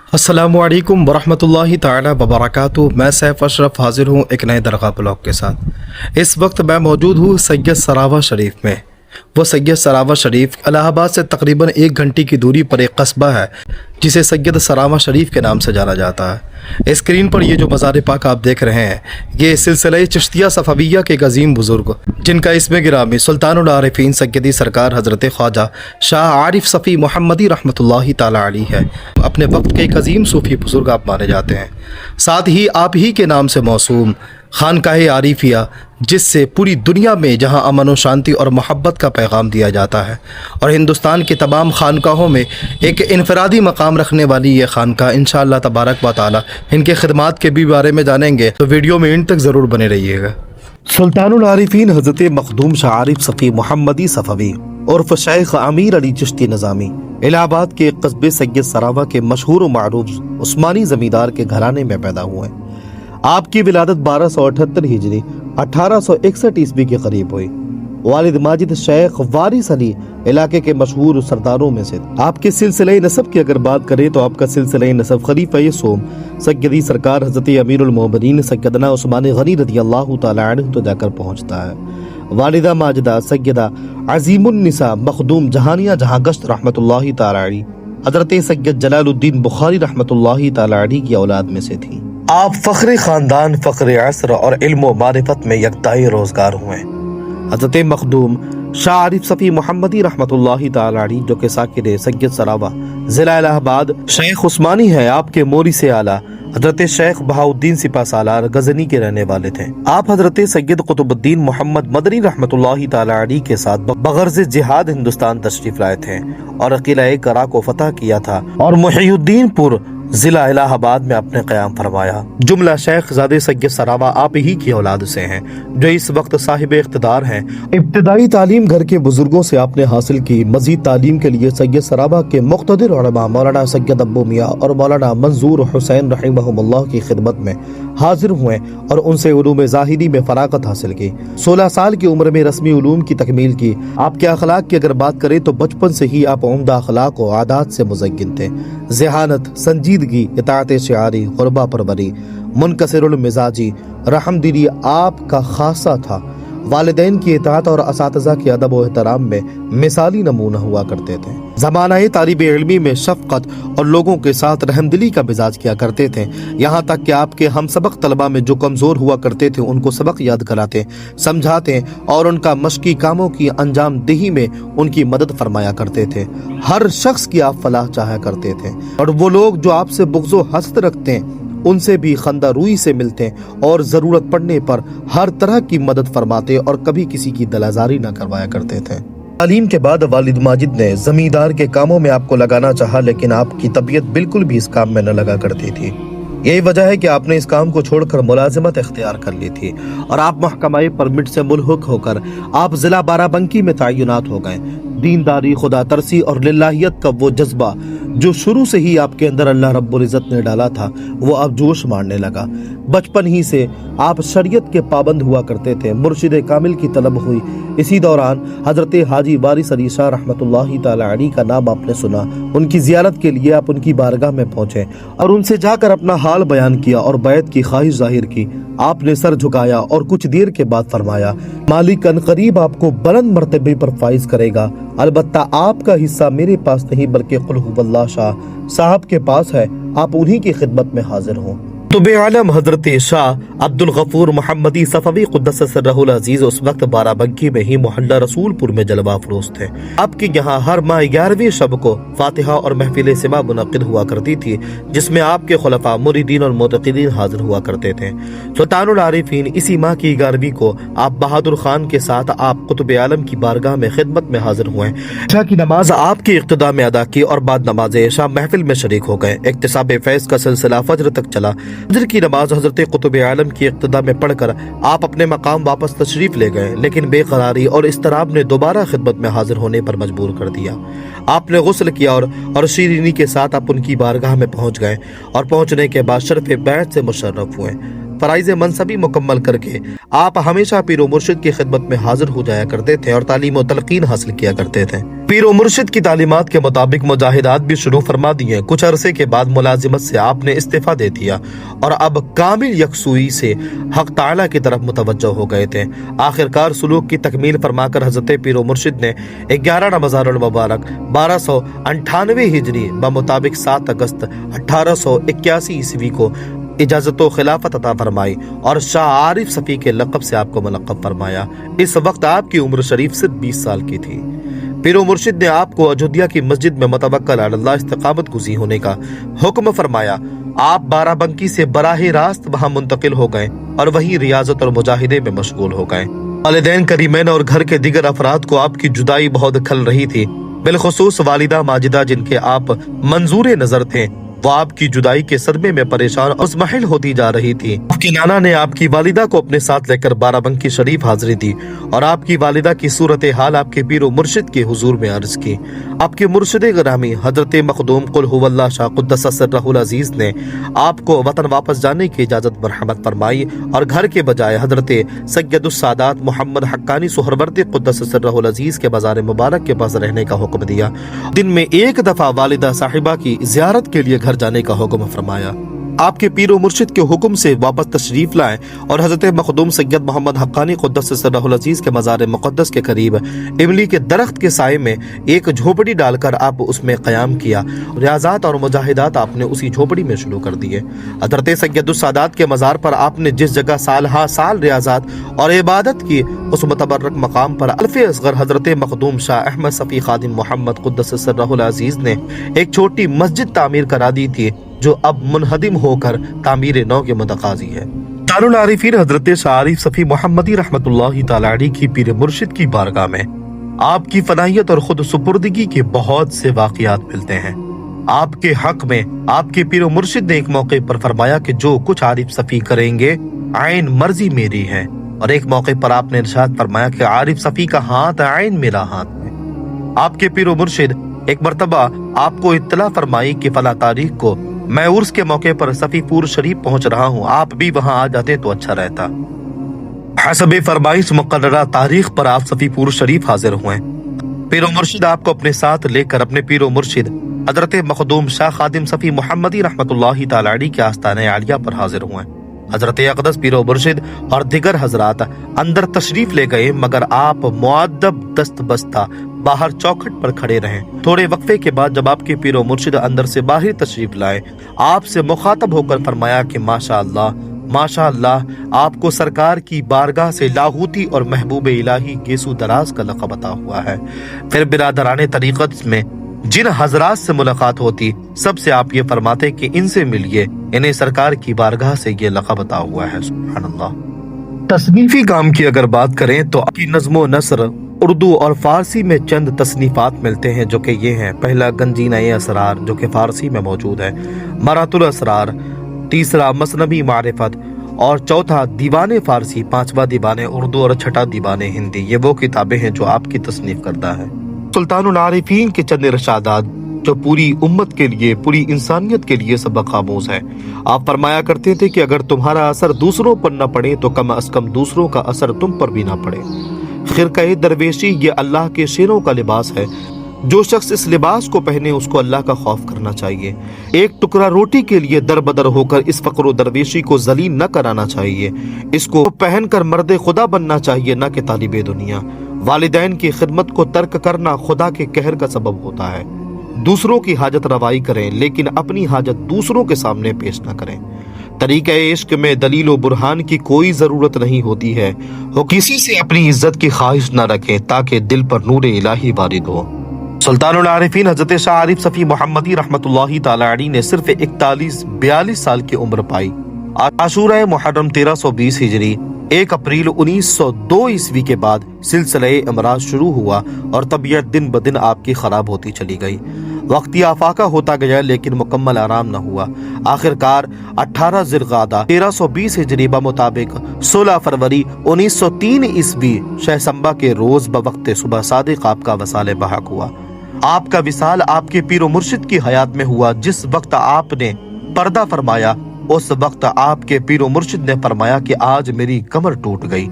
अस्सलामुअलैकुम वरहमतुल्लाहि ताला वबरकातुहू। मैं सैफ अशरफ हाजिर हूँ एक नए दरगाह ब्लॉग के साथ। इस वक्त मैं मौजूद हूँ सैयद सरावा शरीफ में। वो सैयद सरावा शरीफ इलाहाबाद से तकरीबन 1 घंटे की दूरी पर एक कस्बा है जिसे सैयद सरावा शरीफ के नाम से जाना जाता है। स्क्रीन पर ये जो मज़ार पाक आप देख रहे हैं, ये सिलसिला चिश्तिया सफ़विया के गज़ीम बुज़ुर्ग जिनका इसमें गिरामी सुल्तानुल आरिफीन सैयदी सरकार हज़रत ख्वाजा शाह आरिफ सफ़ी मोहम्मदी रहमतुल्लाहि ताला अलैह है। अपने वक्त के एक अजीम सूफ़ी बुज़ुर्ग आप माने जाते हैं। साथ ही आप ही के नाम से मौसूम खानकाह आरिफिया, जिससे पूरी दुनिया में जहां अमन व शांति और मोहब्बत का पैगाम दिया जाता है, और हिंदुस्तान के तमाम खानकाहों में एक इनफरादी मकाम रखने वाली ये खानका इंशाअल्लाह तबारक व तआला इनके खिदमात के भी बारे में जानेंगे, तो वीडियो में इन तक ज़रूर बने रहिएगा। सुल्तानुल आरिफीन हज़रत मखदूम शाह आरिफ सफ़ी मोहम्मदी सफ़वी उर्फ शेख अमीर अली चिश्ती निज़ामी इलाहाबाद के कस्बे सैयद सरावा के मशहूर व मारूफ उस्मानी ज़मींदार के घराने में पैदा हुए। आपकी विलादत 1278 हिजरी 1861 ईस्वी के करीब हुई। वालिद माजिद शेख वारिस अली इलाके के मशहूर सरदारों में से। आपके सिलसिले नसब की अगर बात करें तो आपका सिलसिले नसब खलीफा सोम सैयदी सरकार हज़रत अमीरुल मोमिनीन सैयदना उस्मान गनी रज़ियल्लाहु ताला अन्हु तो जाकर पहुँचता है। वालिदा माजिदा सैयदा अजीमुन्निसा मखदूम जहानिया जहां गश्त रहमतुल्लाहि ताला अलैह हज़रत सैयद जलालुद्दीन बुखारी रहमतुल्लाहि ताला अलैह की औलाद में से थी। आप फ़ख्र ख़ानदान, फ़ख्र असर और इल्म व मारिफत में यकताई रोज़गार हुए। हज़रत मखदूम शाह आरिफ सफ़ी मोहम्मदी रहमतुल्लाहि ताला अलैह जो कि साकिर सैयद सरावा ज़िला इलाहाबाद शेख उस्मानी है, आपके मोरी से आला हज़रत शेख बहाउद्दीन सिपा सालार गजनी के रहने वाले थे। आप हज़रत सैयद कुतुबुद्दीन मोहम्मद मदनी रहमतुल्लाहि ताला अलैह के साथ बगर्ज़ जिहाद हिंदुस्तान तशरीफ लाए थे और किला करा को फतह किया था और मुहियुद्दीनपुर जिला इलाहाबाद में अपने क़याम फरमाया। जुमला शेख ज़ादे सैयद सरावा आप ही की औलाद से हैं, जो इस वक्त साहिब इख्तिदार हैं। इब्तिदाई तालीम घर के बुजुर्गों से आपने हासिल की। मजीद तालीम के लिए सैयद सरावा के मुक़्तदिर उलमा मौलाना सैयद अब्बू मियाँ और मौलाना मंजूर हुसैन रहिमहुमुल्लाह की खिदमत में हाजिर हुए और उनसे उलूम ज़ाहिरी में फ़राग़त हासिल की। 16 साल की उम्र में रस्मी उलूम की तकमील की। आपके अखलाक की अगर बात करें तो बचपन से ही आप उम्दा अखलाक और आदात से मुज़य्यन थे। ज़हानत, संजीदगी, इताअत शिआरी, ग़ुरबा परवरी, मुनकसिरुल मिजाजी, रहमदिली आपका खासा था। वालिदैन की इताअत और असातिज़ा के अदब व एहतराम में मिसाली नमूना हुआ करते थे। ज़माना तालिब इल्मी में शफ़क़त और लोगों के साथ रहमदिली का मिजाज किया करते थे। यहाँ तक कि आपके हम सबक तलबा में जो कमज़ोर हुआ करते थे उनको सबक याद कराते, समझाते और उनका मशक़ी कामों की अंजाम दही में उनकी मदद फरमाया करते थे। हर शख्स की आप फलाह चाहा करते थे और वो लोग जो आपसे बुग़्ज़ व हसद रखते हैं उनसे भी खंदा रूई से मिलते और ज़रूरत पड़ने पर हर तरह की मदद फरमाते और कभी किसी की दलाजारी न करवाया करते थे। तालीम के बाद वालिद माजिद ने ज़मींदार के कामों में आपको लगाना चाहा, लेकिन आपकी तबीयत बिल्कुल भी इस काम में न लगा करती थी। यही वजह है कि आपने इस काम को छोड़कर मुलाजिमत इख्तियार कर ली थी और आप महकमाए परमिट से मुल्हक होकर आप ज़िला बाराबंकी में तय्युनात हो गए। दीनदारी, खुदा तरसी और लिल्लाहियत का वो जज्बा जो शुरू से ही आपके अंदर अल्लाह रब्बुल इज़्ज़त ने डाला था, वो अब जोश मारने लगा। बचपन ही से आप शरीयत के पाबंद हुआ करते थे। मुर्शिद कामिल की तलब हुई। इसी दौरान हज़रत हाजी वारिस अली शाह रहमतुल्लाहि ताला अलैह का नाम आपने सुना। उनकी ज़ियारत के लिए आप उनकी बारगाह में पहुँचे और उनसे जाकर अपना हाल बयान किया और बैत की ख्वाहिश जाहिर की। आपने सर झुकाया और कुछ देर के बाद फरमाया, मालिक अनकरीब आपको बुलंद मर्तबे पर फाइज करेगा। अलबत्ता आपका हिस्सा मेरे पास नहीं बल्कि कुल हुवल्लाह शाह साहब के पास है। आप उन्हीं की खिदमत में हाजिर हों। तुबे आलम हजरत शाह अब्दुल गफूर मोहम्मदी सफ़वी क़ुद्दस सिर्रहुल अज़ीज़ उस वक्त बाराबंकी में ही मोहल्ला रसूलपुर में जलवा अफरोज थे। आपके यहाँ हर माह 11वीं शब को फातिहा और महफिल सिमा मुनक़िद हुआ करती थी, जिसमें आपके खुलफा मुरीदीन और मुतक़ीदीन हाजिर हुआ करते थे। सुल्तानुल आरिफीन इसी माह की 11वीं को आप बहादुर खान के साथ आप कुतुब आलम की बारगाह में खिदमत में हाजिर हुए। इशा की नमाज आपकी इक़्तिदा में अदा की और बाद नमाज इशा महफिल में शरीक हो गए। इक्तिसाब फैज़ का सिलसिला फज्र तक चला। फज्र की नमाज हज़रत कुतुब आलम की इक़्तिदा में पढ़कर आप अपने मकाम वापस तशरीफ ले गए, लेकिन बेकरारी और इस्तराब ने दोबारा खिदमत में हाजिर होने पर मजबूर कर दिया। आपने गुस्ल किया और शीरीनी के साथ आप उनकी बारगाह में पहुंच गए और पहुंचने के बाद शर्फ़ बैत से मुशर्रफ हुए। फराइज़ मनसबी मुकम्मल करके आप हमेशा पीर मुर्शिद की खिदमत में हाजिर हो जाया करते थे और तालीम व तलकीन हासिल किया करते थे। पीर मुर्शिद की तालीमात के मुताबिक मुजाहिदात भी शुरू फरमा दिए। कुछ अरसे के बाद मुलाजिमत से आपने इस्तीफा दे दिया और अब कामिल यकसुई से हक ताला की तरफ मुतवज्जो हो गए थे। आखिरकार सुलूक की तकमील फरमाकर हजरत पीर मुर्शिद ने 11 रमज़ानुल मुबारक 1298 हिजरी बमुताबिक 7 अगस्त 1881 ईस्वी को इजाजत व खिलाफत अता फरमाई और शाह आरिफ सफ़ी के लक़ब से आपको मुलक़्क़ब फरमाया। इस वक्त आपकी उम्र शरीफ सिर्फ 20 साल की थी। पीर मुर्शिद ने आपको अयोध्या की मस्जिद में मुतवक्किल अल्लाह इस्तिक़ामत गुज़ी होने का हुक्म फरमाया। आप बाराबंकी से बराह रास्त वहाँ मुंतकिल हो गए और वहीं रियाजत और मुजाहिदे में मशगूल हो गए। वालिदैन करीमैन और घर के दीगर अफराद को आपकी जुदाई बहुत खल रही थी। बिलखुसूस वालिदा माजिदा जिनके आप मंजूर नजर थे, वो आपकी जुदाई के सदमे में परेशान और मुज़महिल होती जा रही थी। आपके नाना ने आपकी वालिदा को अपने साथ लेकर बाराबंकी शरीफ हाजिरी दी और आपकी वालिदा की सूरत हाल आपके पीर मुर्शिद के हुजूर में अर्ज की। आपके मुर्शिद गिरामी हजरत मखदूम कुल हुवल्लाह शाह कुद्दस सिर्रहुल अजीज ने आपको वतन वापस जाने की इजाजत मरहमत फरमाई और घर के बजाय हजरत सैयदुस सादात मोहम्मद हक्कानी सुहरवर्दी कुद्दस सिर्रहुल अजीज के बाजार मुबारक के पास रहने का हुक्म दिया। दिन में एक दफा वालिदा साहिबा की जियारत के लिए घर जाने का हुक्म फरमाया। आपके पीर मुर्शिद के हुक्म से वापस तशरीफ लाएं और हजरत मखदूम सैयद मोहम्मद हक्कानी कुद्दस सिर्रहुल अजीज के मज़ार मुक़द्दस के करीब इमली के दरख्त के साए में एक झोपड़ी डालकर आप उसमें क़याम किया। रियाज़ात और मुजाहिदात आपने उसी झोपड़ी में शुरू कर दिए। हजरत सैयदुस सादात के मज़ार पर आपने जिस जगह साल हा साल रियाज़ात और इबादत की, उस मुतबर्रक मकाम पर अल्फ़े असग़र हजरत मखदूम शाह अहमद सफ़ी खादिम मोहम्मद कुद्दस सिर्रहुल अजीज ने एक छोटी मस्जिद तामीर करा दी थी, जो अब मुनहदिम होकर तामीर नौ के मुतकाजी है। तारुल आरिफीन हजरत शाह आरिफ सफ़ी मोहम्मदी रहमतुल्लाहि तआला अलैह की पीर मुर्शिद की बारगाह में आपकी फनाहियत और खुद सुपुर्दगी के बहुत से वाक़ियात मिलते हैं। आपके हक में आपके पीर मुर्शिद ने एक मौके पर फरमाया कि जो कुछ आरिफ सफ़ी करेंगे आइन मर्जी मेरी है, और एक मौके पर आपने इरशाद फरमाया कि आरिफ सफ़ी का हाथ आइन मेरा हाथ में। आपके पीर मुर्शिद एक मर्तबा आपको इत्तला फरमाई कि फला तारीख को मैं उर्स के मौके पर सफीपुर शरीफ पहुंच रहा हूं, आप भी वहां आ जाते तो अच्छा रहता। हसबे फरमाइश मुकर्ररा तारीख पर आप सफीपुर शरीफ हाजिर हुए। पीर मुर्शिद आपको अपने साथ लेकर अपने पीर मुर्शिद हजरत मखदूम शाह खादिम सफ़ी मोहम्मदी रहमतुल्लाहि तआला अलैह के आस्ताने आलिया पर हाजिर हुए। हजरत अक़दस पीर मुर्शिद और दिगर हजरात अंदर तशरीफ ले गए, मगर आप मुअद्दब दस्त बस्ता बाहर चौखट पर खड़े रहे। थोड़े वक्फे के बाद जब आपके पीर मुर्शिद अंदर से बाहर तशरीफ लाए, आपसे मुखातब होकर फरमाया कि माशाअल्लाह माशाअल्लाह, आपको सरकार की बारगाह से लाहूती और महबूब इलाही गेसू दराज का लक़ब अता हुआ है। फिर बिरादराने तरीक़त में जिन हजरात से मुलाकात होती, सबसे आप ये फरमाते कि इनसे मिलिए, इन्हें सरकार की बारगाह से ये लक़ब अता हुआ है। सुब्हानअल्लाह। तस्नीफी काम की अगर बात करें तो आपकी नज़्म नसर उर्दू और फारसी में चंद तसनीफात मिलते हैं, जो कि ये हैं। पहला गंजीना-ए असरार, जो कि फारसी में मौजूद है, मरातुल असरार, तीसरा मसनबी मारिफत, और चौथा दीवाने फारसी, पांचवा दीवाने उर्दू और छठा दीवाने हिंदी। ये वो किताबें हैं जो आपकी तसनीफ करता है। सुल्तानुल आरिफीन के चंद इरशादात जो पूरी उम्मत के लिए, पूरी इंसानियत के लिए सबक आमूज है। आप फरमाया करते थे कि अगर तुम्हारा असर दूसरों पर न पड़े तो कम अज कम दूसरों का असर तुम पर भी ना पड़े। खिरक़े दरवेशी ये अल्लाह के शेरों का लिबास है। जो शख्स इस लिबास को पहने उसको अल्लाह का खौफ करना चाहिए। एक टुकड़ा रोटी के लिए दरबदर होकर इस फक्र दरवेशी को जलील न कराना चाहिए। इसको पहनकर मर्द खुदा बनना चाहिए, न कि तालिबे दुनिया। वालिदैन की खिदमत को तर्क करना खुदा के कहर का सबब होता है। दूसरों की हाजत रवाई करें, लेकिन अपनी हाजत दूसरों के सामने पेश न करें। तरीक़े इश्क में दलील व बुरहान की कोई ज़रूरत नहीं होती है। वो किसी से अपनी इज्जत की ख्वाहिश न रखें ताकि दिल पर नूर इलाही वारिद हो। सुल्तानुल आरिफीन हज़रत शाह आरिफ सफ़ी मोहम्मदी रहमतुल्लाहि तआला अलैह ने सिर्फ 41-42 साल की उम्र पाई। आशूरा मुहर्रम 1320 हिजरी 1 अप्रैल 1902 ईस्वी के बाद सिलसिले अमराज शुरू हुआ और तबीयत दिन ब दिन आपकी खराब होती चली गई। वक्ती आफाका होता गया, लेकिन मुकम्मल आराम न हुआ। आखिरकार 18 ज़िलक़ादा 1320 हिजरी मुताबिक 16 फरवरी 1903 ईस्वी शहसंबा के रोज बवक्त सुबह सादिक आपका वसाल बहक हुआ। आपका विसाल आपके पीर मुर्शिद की हयात में हुआ। जिस वक्त आपने पर्दा फरमाया اس وقت آپ کے پیر و مرشد نے فرمایا کہ آج میری کمر ٹوٹ گئی۔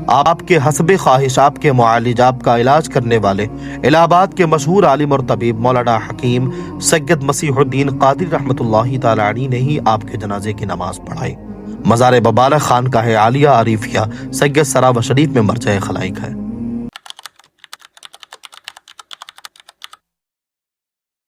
آپ کے حسب خواہش آپ کے معالج، آپ کا علاج کرنے والے الہ آباد کے مشہور عالم اور طبیب مولانا حکیم سید مسیح الدین قادری رحمۃ اللہ تعالی علیہ نے ہی آپ کے جنازے کی نماز پڑھائی۔ مزار مبارک خانقاہ عالیہ عریفیہ سید سراوا شریف میں مرجع خلائق ہے۔